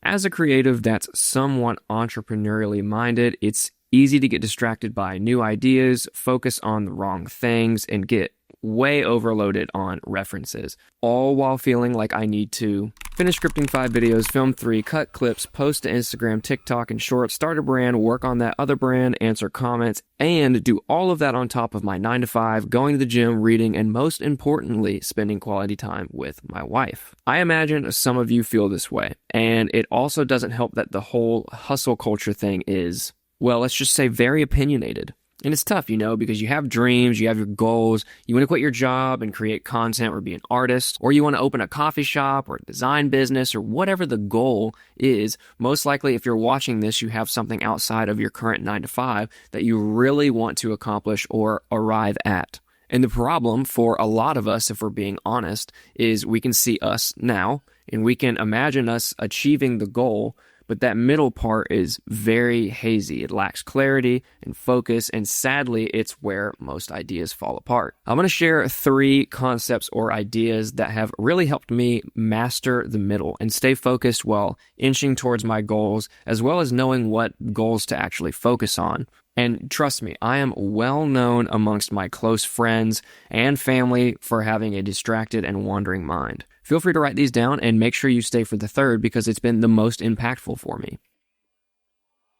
as a creative that's somewhat entrepreneurially minded, it's easy to get distracted by new ideas, focus on the wrong things, and get way overloaded on references, all while feeling like I need to finish scripting 5 videos, film 3, cut clips, post to Instagram, TikTok, and Shorts, start a brand, work on that other brand, answer comments, and do all of that on top of my 9 to 5, going to the gym, reading, and most importantly, spending quality time with my wife. I imagine some of you feel this way, and it also doesn't help that the whole hustle culture thing is, well, let's just say very opinionated. And it's tough, because you have dreams, you have your goals, you want to quit your job and create content or be an artist, or you want to open a coffee shop or a design business or whatever the goal is. Most likely, if you're watching this, you have something outside of your current 9 to 5 that you really want to accomplish or arrive at. And the problem for a lot of us, if we're being honest, is we can see us now and we can imagine us achieving the goal, but that middle part is very hazy. It lacks clarity and focus, and sadly, it's where most ideas fall apart. I'm going to share 3 concepts or ideas that have really helped me master the middle and stay focused while inching towards my goals, as well as knowing what goals to actually focus on. And trust me, I am well known amongst my close friends and family for having a distracted and wandering mind. Feel free to write these down and make sure you stay for the third because it's been the most impactful for me.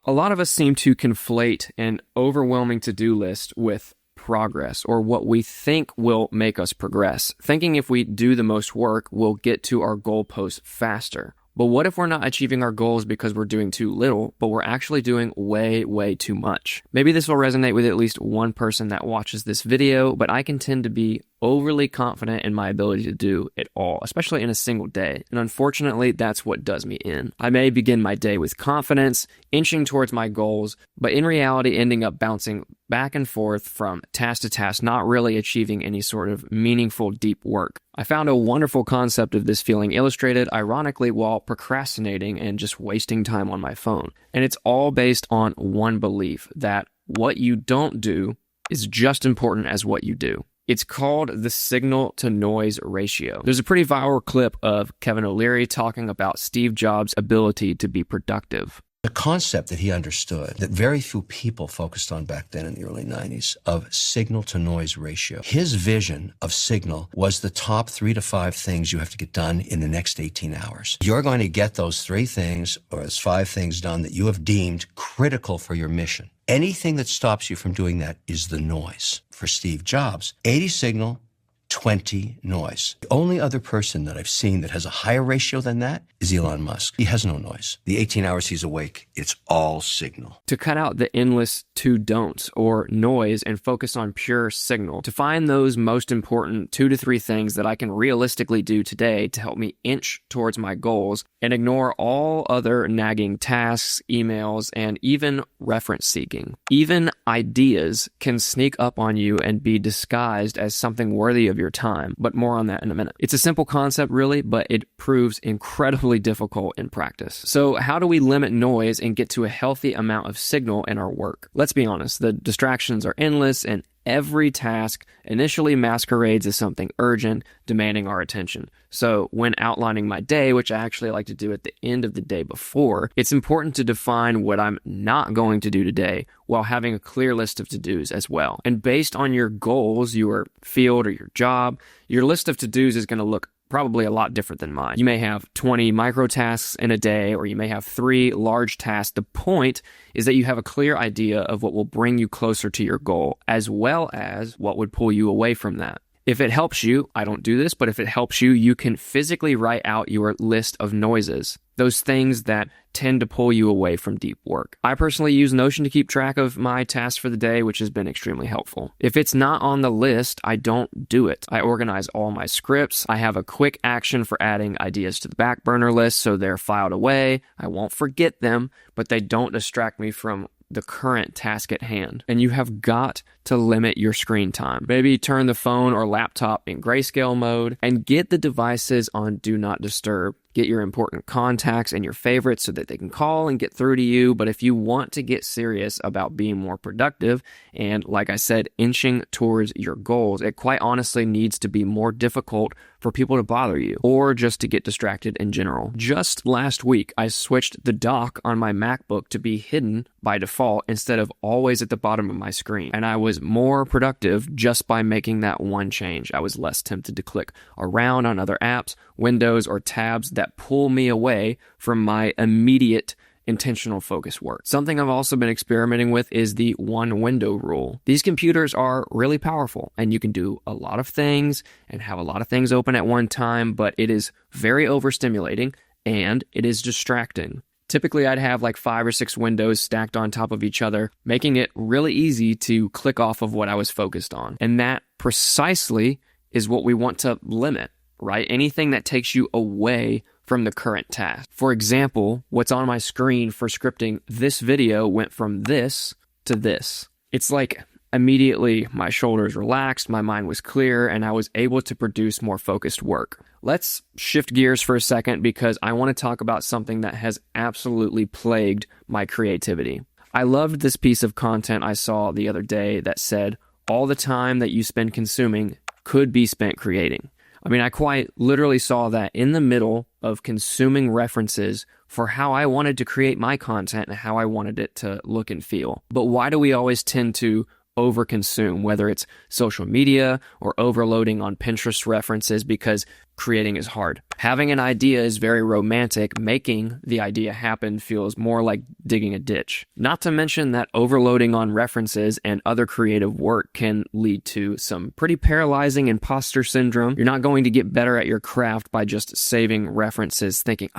A lot of us seem to conflate an overwhelming to-do list with progress, or what we think will make us progress, thinking if we do the most work, we'll get to our goalpost faster. But what if we're not achieving our goals because we're doing too little, but we're actually doing way, way too much? Maybe this will resonate with at least one person that watches this video, but I can tend to be overly confident in my ability to do it all, especially in a single day. And unfortunately, that's what does me in. I may begin my day with confidence, inching towards my goals, but in reality, ending up bouncing back and forth from task to task, not really achieving any sort of meaningful, deep work. I found a wonderful concept of this feeling illustrated, ironically, while procrastinating and just wasting time on my phone. And it's all based on one belief, that what you don't do is just important as what you do. It's called the signal-to-noise ratio. There's a pretty viral clip of Kevin O'Leary talking about Steve Jobs' ability to be productive. The concept that he understood, that very few people focused on back then in the early 90s, of signal-to-noise ratio. His vision of signal was the top 3 to 5 things you have to get done in the next 18 hours. You're going to get those 3 things or those 5 things done that you have deemed critical for your mission. Anything that stops you from doing that is the noise. For Steve Jobs, 80 signal, 20 noise. The only other person that I've seen that has a higher ratio than that is Elon Musk. He has no noise. The 18 hours he's awake, it's all signal. To cut out the endless to don'ts or noise and focus on pure signal. To find those most important 2 to 3 things that I can realistically do today to help me inch towards my goals and ignore all other nagging tasks, emails, and even reference seeking. Even ideas can sneak up on you and be disguised as something worthy of your time, but more on that in a minute. It's a simple concept really, but it proves incredibly difficult in practice. So how do we limit noise and get to a healthy amount of signal in our work? Let's be honest, the distractions are endless and every task initially masquerades as something urgent, demanding our attention. So when outlining my day, which I actually like to do at the end of the day before, it's important to define what I'm not going to do today while having a clear list of to-dos as well. And based on your goals, your field or your job, your list of to-dos is going to look probably a lot different than mine. You may have 20 micro tasks in a day, or you may have 3 large tasks. The point is that you have a clear idea of what will bring you closer to your goal, as well as what would pull you away from that. If it helps you, I don't do this, but if it helps you, you can physically write out your list of noises, those things that tend to pull you away from deep work. I personally use Notion to keep track of my tasks for the day, which has been extremely helpful. If it's not on the list, I don't do it. I organize all my scripts. I have a quick action for adding ideas to the back burner list so they're filed away. I won't forget them, but they don't distract me from the current task at hand. And you have got to limit your screen time. Maybe turn the phone or laptop in grayscale mode and get the devices on do not disturb. get your important contacts and your favorites so that they can call and get through to you. But if you want to get serious about being more productive and, like I said, inching towards your goals, it quite honestly needs to be more difficult for people to bother you or just to get distracted in general. Just last week, I switched the dock on my MacBook to be hidden by default instead of always at the bottom of my screen. And I was more productive just by making that one change. I was less tempted to click around on other apps, windows, or tabs that pull me away from my immediate intentional focus work. Something I've also been experimenting with is the one window rule. These computers are really powerful and you can do a lot of things and have a lot of things open at one time, but it is very overstimulating and it is distracting. Typically, I'd have like 5 or 6 windows stacked on top of each other, making it really easy to click off of what I was focused on. And that precisely is what we want to limit, right? Anything that takes you away from the current task. For example, what's on my screen for scripting this video went from this to this. It's like immediately my shoulders relaxed, my mind was clear, and I was able to produce more focused work. Let's shift gears for a second because I want to talk about something that has absolutely plagued my creativity. I loved this piece of content I saw the other day that said, all the time that you spend consuming could be spent creating. I mean, I quite literally saw that in the middle of consuming references for how I wanted to create my content and how I wanted it to look and feel. But why do we always tend to overconsume, whether it's social media or overloading on Pinterest references because creating is hard? Having an idea is very romantic. Making the idea happen feels more like digging a ditch. Not to mention that overloading on references and other creative work can lead to some pretty paralyzing imposter syndrome. You're not going to get better at your craft by just saving references thinking,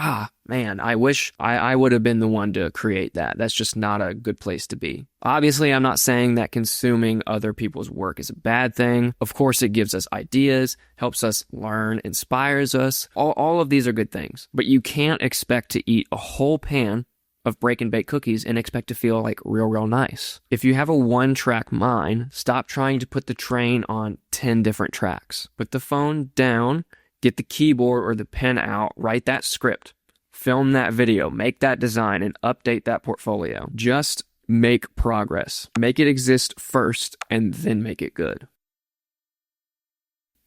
man, I wish I would have been the one to create that. That's just not a good place to be. Obviously, I'm not saying that consuming other people's work is a bad thing. Of course, it gives us ideas, helps us learn, inspires us. All of these are good things. But you can't expect to eat a whole pan of break and bake cookies and expect to feel like real nice. If you have a one-track mind, stop trying to put the train on 10 different tracks. Put the phone down, get the keyboard or the pen out, write that script. Film that video, make that design, and update that portfolio. Just make progress. Make it exist first, and then make it good.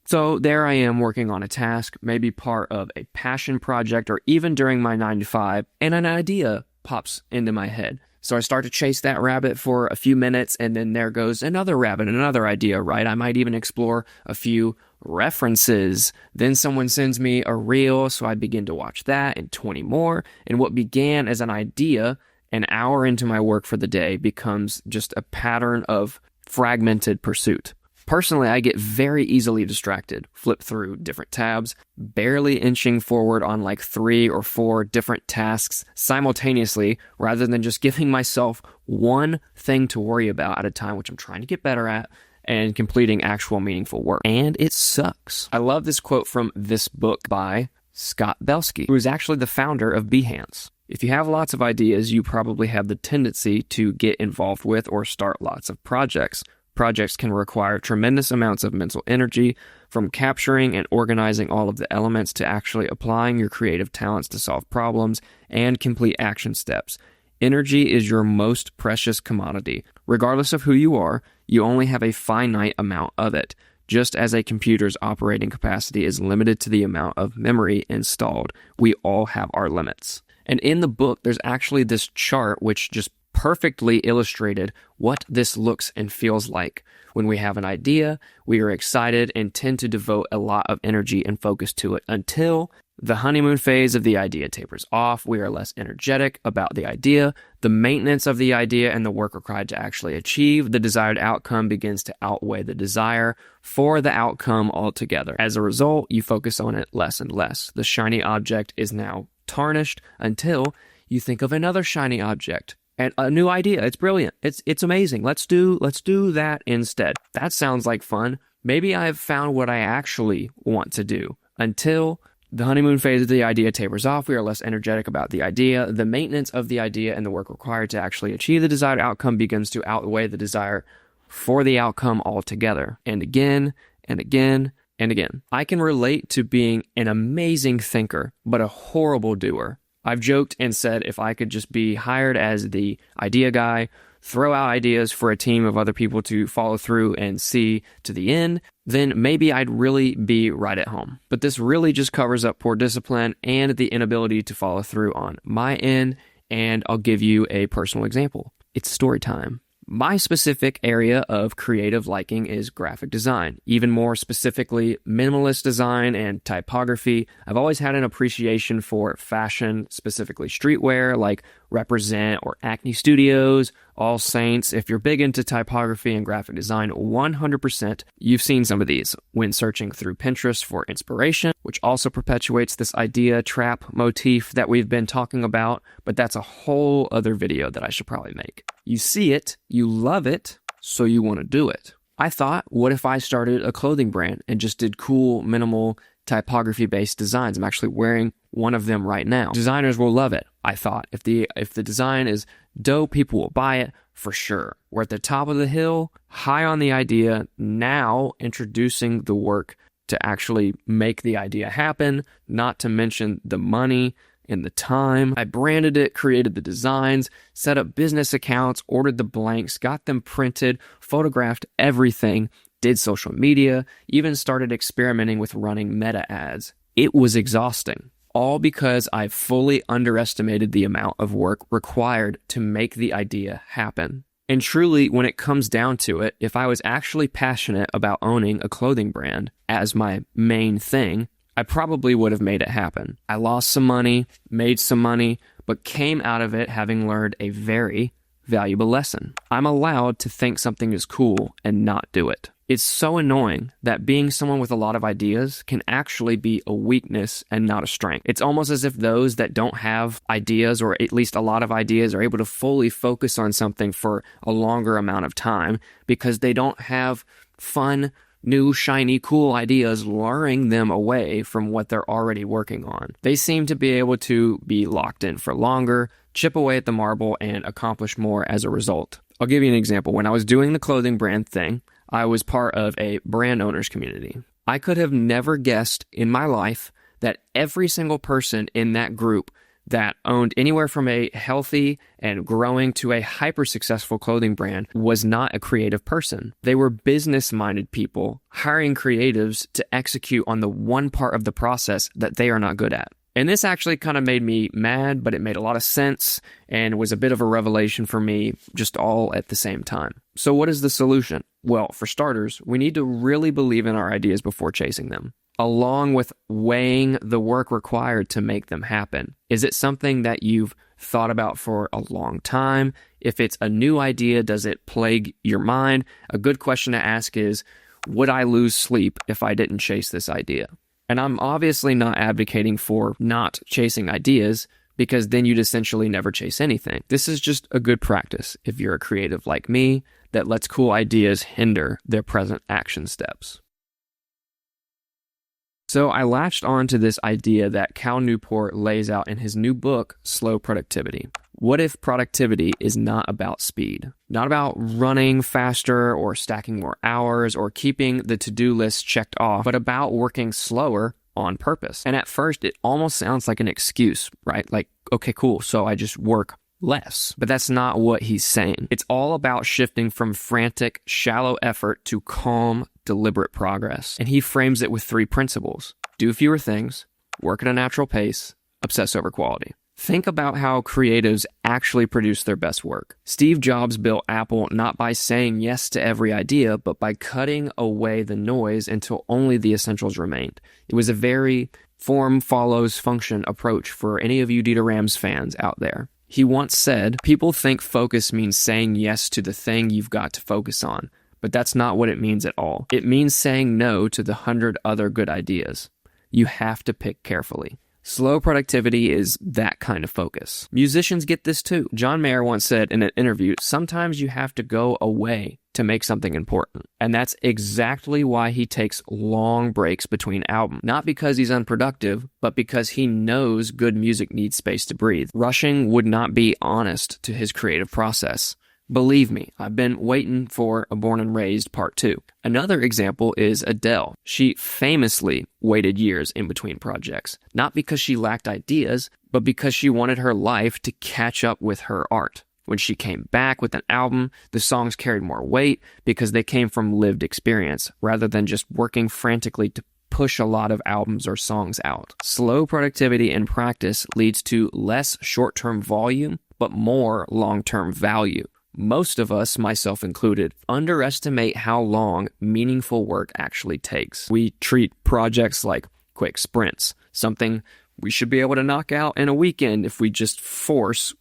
So there I am working on a task, maybe part of a passion project, or even during my 9 to 5, and an idea pops into my head. So I start to chase that rabbit for a few minutes, and then there goes another rabbit, another idea, right? I might even explore a few references. Then someone sends me a reel, so I begin to watch that and 20 more. And what began as an idea an hour into my work for the day becomes just a pattern of fragmented pursuit. Personally, I get very easily distracted, flip through different tabs, barely inching forward on like 3 or 4 different tasks simultaneously, rather than just giving myself one thing to worry about at a time, which I'm trying to get better at, and completing actual meaningful work. And it sucks. I love this quote from this book by Scott Belsky, who is actually the founder of Behance. If you have lots of ideas, you probably have the tendency to get involved with or start lots of projects. Projects can require tremendous amounts of mental energy, from capturing and organizing all of the elements to actually applying your creative talents to solve problems and complete action steps. Energy is your most precious commodity. Regardless of who you are, you only have a finite amount of it, just as a computer's operating capacity is limited to the amount of memory installed. We all have our limits. And in the book, there's actually this chart which just perfectly illustrated what this looks and feels like. When we have an idea, we are excited and tend to devote a lot of energy and focus to it until the honeymoon phase of the idea tapers off. We are less energetic about the idea. The maintenance of the idea and the work required to actually achieve the desired outcome begins to outweigh the desire for the outcome altogether. As a result, you focus on it less and less. The shiny object is now tarnished until you think of another shiny object and a new idea. It's brilliant. It's amazing. Let's do that instead. That sounds like fun. Maybe I've found what I actually want to do. Until the honeymoon phase of the idea tapers off, we are less energetic about the idea. The maintenance of the idea and the work required to actually achieve the desired outcome begins to outweigh the desire for the outcome altogether. And again, and again, and again. I can relate to being an amazing thinker, but a horrible doer. I've joked and said if I could just be hired as the idea guy, throw out ideas for a team of other people to follow through and see to the end, then maybe I'd really be right at home. But this really just covers up poor discipline and the inability to follow through on my end, and I'll give you a personal example. It's story time. My specific area of creative liking is graphic design, even more specifically minimalist design and typography. I've always had an appreciation for fashion, specifically streetwear like Represent or Acne Studios, All Saints. If you're big into typography and graphic design, 100% you've seen some of these when searching through Pinterest for inspiration, which also perpetuates this idea trap motif that we've been talking about, but that's a whole other video that I should probably make. You see it, you love it, so you want to do it. I thought, what if I started a clothing brand and just did cool, minimal, typography-based designs? I'm actually wearing one of them right now. Designers will love it, I thought. If the design is dope, people will buy it for sure. We're at the top of the hill, high on the idea, now introducing the work to actually make the idea happen, not to mention the money and the time. I branded it, created the designs, set up business accounts, ordered the blanks, got them printed, photographed everything, did social media, even started experimenting with running meta ads. It was exhausting, all because I fully underestimated the amount of work required to make the idea happen. And truly, when it comes down to it, if I was actually passionate about owning a clothing brand as my main thing, I probably would have made it happen. I lost some money, made some money, but came out of it having learned a very valuable lesson. I'm allowed to think something is cool and not do it. It's so annoying that being someone with a lot of ideas can actually be a weakness and not a strength. It's almost as if those that don't have ideas, or at least a lot of ideas, are able to fully focus on something for a longer amount of time because they don't have fun, new, shiny, cool ideas luring them away from what they're already working on. They seem to be able to be locked in for longer, chip away at the marble, and accomplish more as a result. I'll give you an example. When I was doing the clothing brand thing, I was part of a brand owners community. I could have never guessed in my life that every single person in that group that owned anywhere from a healthy and growing to a hyper-successful clothing brand was not a creative person. They were business-minded people hiring creatives to execute on the one part of the process that they are not good at. And this actually kind of made me mad, but it made a lot of sense and was a bit of a revelation for me, just all at the same time. So what is the solution? Well, for starters, we need to really believe in our ideas before chasing them, along with weighing the work required to make them happen. Is it something that you've thought about for a long time? If it's a new idea, does it plague your mind? A good question to ask is, would I lose sleep if I didn't chase this idea? And I'm obviously not advocating for not chasing ideas, because then you'd essentially never chase anything. This is just a good practice if you're a creative like me that lets cool ideas hinder their present action steps. So I latched on to this idea that Cal Newport lays out in his new book, Slow Productivity. What if productivity is not about speed? Not about running faster or stacking more hours or keeping the to-do list checked off, but about working slower on purpose. And at first, it almost sounds like an excuse, right? Like, okay, cool, so I just work less. But that's not what he's saying. It's all about shifting from frantic, shallow effort to calm, deliberate progress. And he frames it with 3 principles. Do fewer things, work at a natural pace, obsess over quality. Think about how creatives actually produce their best work. Steve Jobs built Apple not by saying yes to every idea, but by cutting away the noise until only the essentials remained. It was a very form follows function approach for any of you Dieter Rams fans out there. He once said, people think focus means saying yes to the thing you've got to focus on, but that's not what it means at all. It means saying no to the 100 other good ideas. You have to pick carefully. Slow productivity is that kind of focus. Musicians get this too. John Mayer once said in an interview, sometimes you have to go away to make something important. And that's exactly why he takes long breaks between albums. Not because he's unproductive, but because he knows good music needs space to breathe. Rushing would not be honest to his creative process. Believe me, I've been waiting for a Born and Raised Part 2. Another example is Adele. She famously waited years in between projects, not because she lacked ideas, but because she wanted her life to catch up with her art. When she came back with an album, the songs carried more weight because they came from lived experience, rather than just working frantically to push a lot of albums or songs out. Slow productivity and practice leads to less short-term volume, but more long-term value. Most of us, myself included, underestimate how long meaningful work actually takes. We treat projects like quick sprints, something we should be able to knock out in a weekend if we just force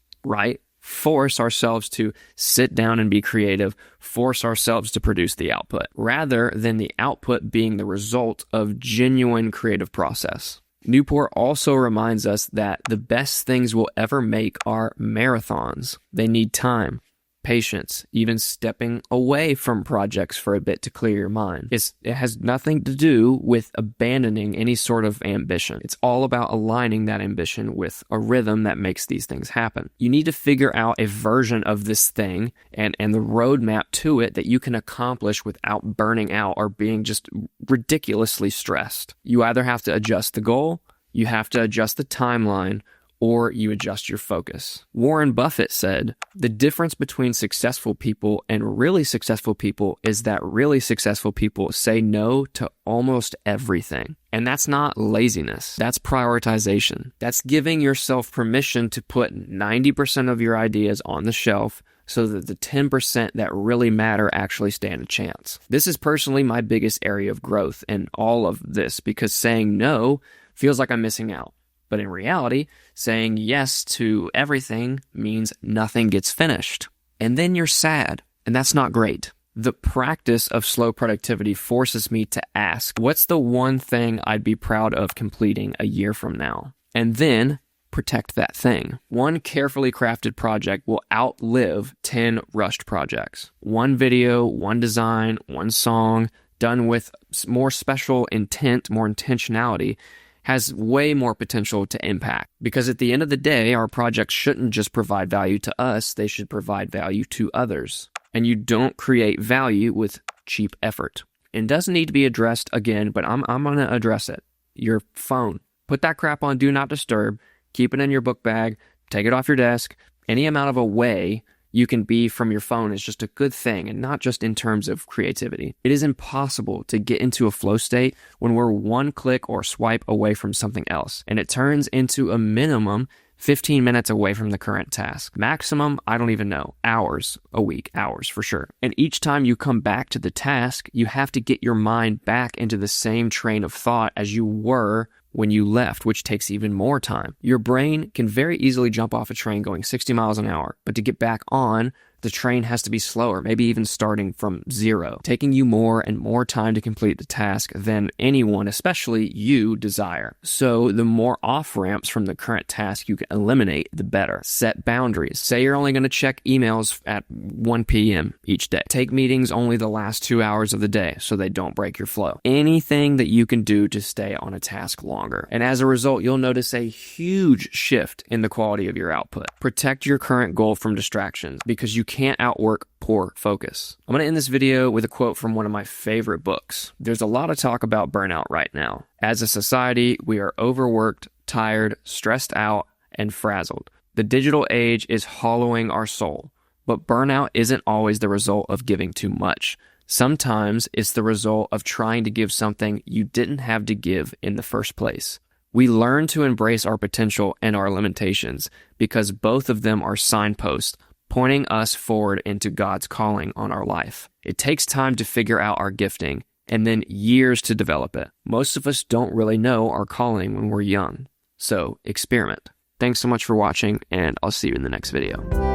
ourselves to sit down and be creative, force ourselves to produce the output, rather than the output being the result of genuine creative process. Newport also reminds us that the best things we'll ever make are marathons. They need time, patience, even stepping away from projects for a bit to clear your mind. It has nothing to do with abandoning any sort of ambition. It's all about aligning that ambition with a rhythm that makes these things happen. You need to figure out a version of this thing and the roadmap to it that you can accomplish without burning out or being just ridiculously stressed. You either have to adjust the goal, you have to adjust the timeline, or you adjust your focus. Warren Buffett said, "The difference between successful people and really successful people is that really successful people say no to almost everything." And that's not laziness. That's prioritization. That's giving yourself permission to put 90% of your ideas on the shelf so that the 10% that really matter actually stand a chance. This is personally my biggest area of growth in all of this, because saying no feels like I'm missing out. But in reality, saying yes to everything means nothing gets finished. And then you're sad, and that's not great. The practice of slow productivity forces me to ask, what's the one thing I'd be proud of completing a year from now? And then protect that thing. One carefully crafted project will outlive 10 rushed projects. One video, one design, one song, done with more special intent, more intentionality, has way more potential to impact. Because at the end of the day, our projects shouldn't just provide value to us, they should provide value to others. And you don't create value with cheap effort. It doesn't need to be addressed again, but I'm going to address it. Your phone. Put that crap on Do Not Disturb, keep it in your book bag, take it off your desk. Any amount of away you can be from your phone is just a good thing, and not just in terms of creativity. It is impossible to get into a flow state when we're one click or swipe away from something else, and it turns into a minimum 15 minutes away from the current task. Maximum, I don't even know, hours a week, hours for sure. And each time you come back to the task, you have to get your mind back into the same train of thought as you were when you left, which takes even more time. Your brain can very easily jump off a train going 60 miles an hour, but to get back on, the train has to be slower, maybe even starting from zero, taking you more and more time to complete the task than anyone, especially you, desire. So the more off-ramps from the current task you can eliminate, the better. Set boundaries. Say you're only going to check emails at 1 p.m. each day. Take meetings only the last 2 hours of the day so they don't break your flow. Anything that you can do to stay on a task longer. And as a result, you'll notice a huge shift in the quality of your output. Protect your current goal from distractions, because you can't outwork poor focus. I'm going to end this video with a quote from one of my favorite books. There's a lot of talk about burnout right now. As a society, we are overworked, tired, stressed out, and frazzled. The digital age is hollowing our soul, but burnout isn't always the result of giving too much. Sometimes it's the result of trying to give something you didn't have to give in the first place. We learn to embrace our potential and our limitations because both of them are signposts pointing us forward into God's calling on our life. It takes time to figure out our gifting and then years to develop it. Most of us don't really know our calling when we're young. So experiment. Thanks so much for watching, and I'll see you in the next video.